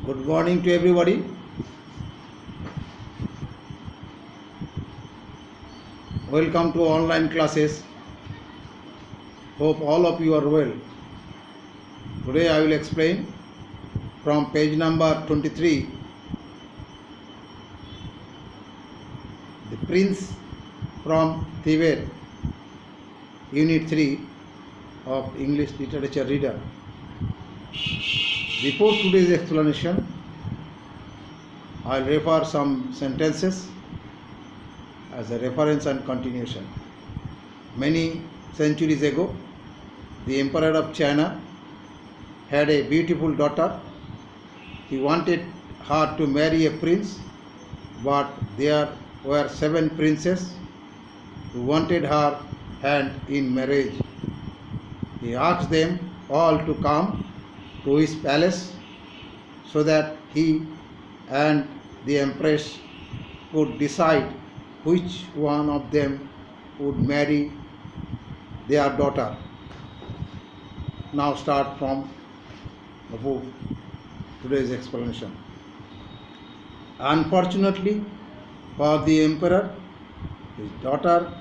Good morning to everybody. Welcome to online classes. Hope all of you are well. Today I will explain from page number 23 The Prince from Tibet, Unit 3 of English Literature Reader. Before today's explanation, I will refer some sentences as a reference and continuation. Many centuries ago, the Emperor of China had a beautiful daughter. He wanted her to marry a prince, but there were 7 princes who wanted her hand in marriage. He asked them all to come to his palace so that he and the Empress could decide which one of them would marry their daughter. Now start from the book, today's explanation. Unfortunately for the emperor, his daughter,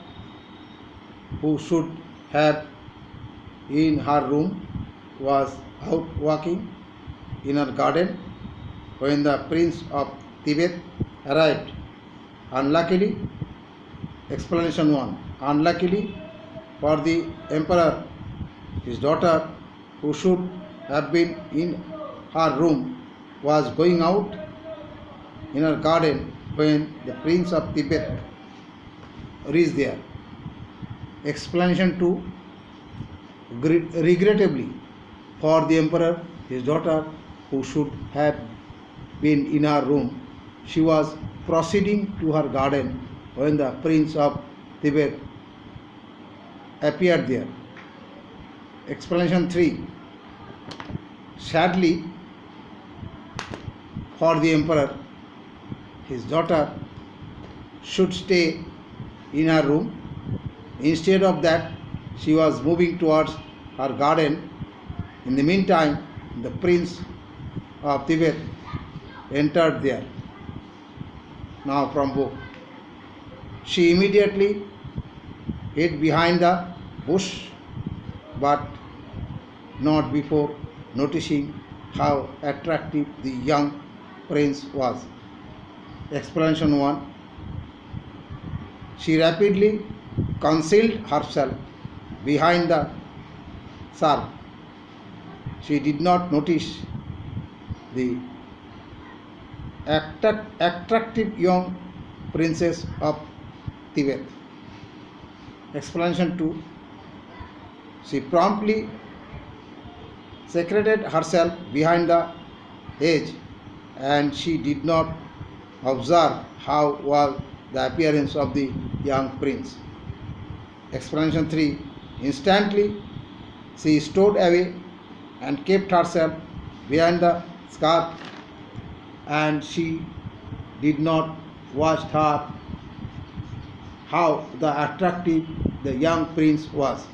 who should have in her room, was out walking in her garden when the Prince of Tibet arrived. Unluckily, explanation 1. Unluckily for the emperor, his daughter, who should have been in her room, was going out in her garden when the Prince of Tibet reached there. Explanation 2. Regrettably for the emperor, his daughter, who should have been in her room, she was proceeding to her garden when the Prince of Tibet appeared there. Explanation 3. Sadly for the emperor, his daughter should stay in her room. Instead of that, she was moving towards her garden. In the meantime, the Prince of Tibet entered there. Now from book. She immediately hid behind the bush, but not before noticing how attractive the young prince was. Explanation 1. She rapidly concealed herself behind the shrub. She did not notice the attractive young princess of Tibet. Explanation 2. She promptly secreted herself behind the hedge, and she did not observe how was the appearance of the young prince. Explanation 3. Instantly she stowed away and kept herself behind the scarf, and she did not watch her how attractive the young prince was.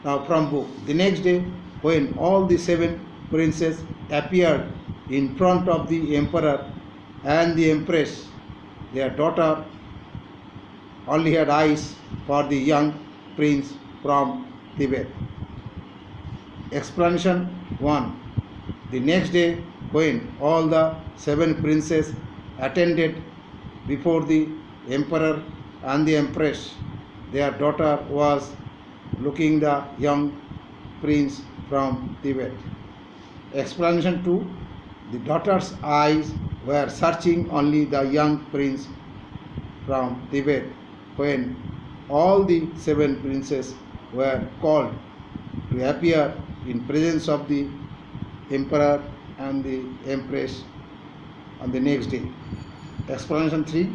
Now from book. The next day, when all the 7 princes appeared in front of the emperor and the empress, their daughter only had eyes for the young prince from Tibet. Explanation 1. The next day, when all the 7 princes attended before the emperor and the empress, their daughter was looking the young prince from Tibet. Explanation 2. The daughter's eyes were searching only the young prince from Tibet when all the 7 princes were called to appear in presence of the emperor and the empress on the next day. Explanation 3.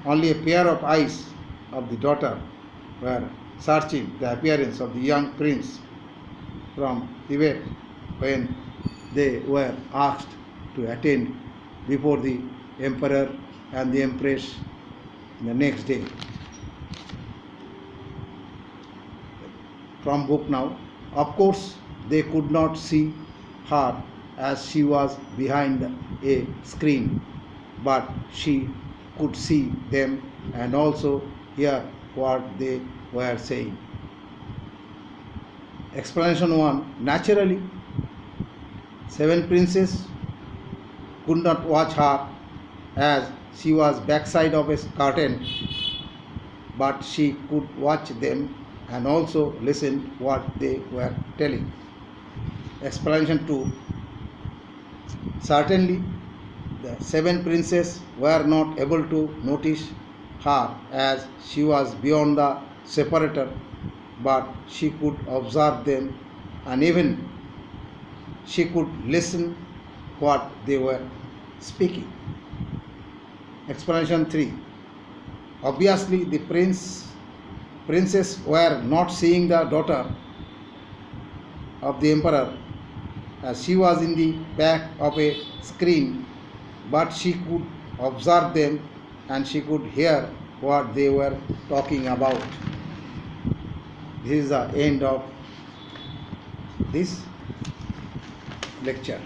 Only a pair of eyes of the daughter were searching the appearance of the young prince from Tibet when they were asked to attend before the emperor and the empress the next day. From book now. Of course, they could not see her as she was behind a screen, but she could see them and also hear what they were saying. Explanation 1. Naturally, seven princes could not watch her as she was backside of a curtain, but she could watch them and also listen what they were telling. Explanation 2. Certainly, the seven princes were not able to notice her as she was beyond the separator, but she could observe them and even she could listen what they were speaking. Explanation 3. Obviously, the princess were not seeing the daughter of the emperor as she was in the back of a screen, but she could observe them and she could hear what they were talking about. This is the end of this lecture.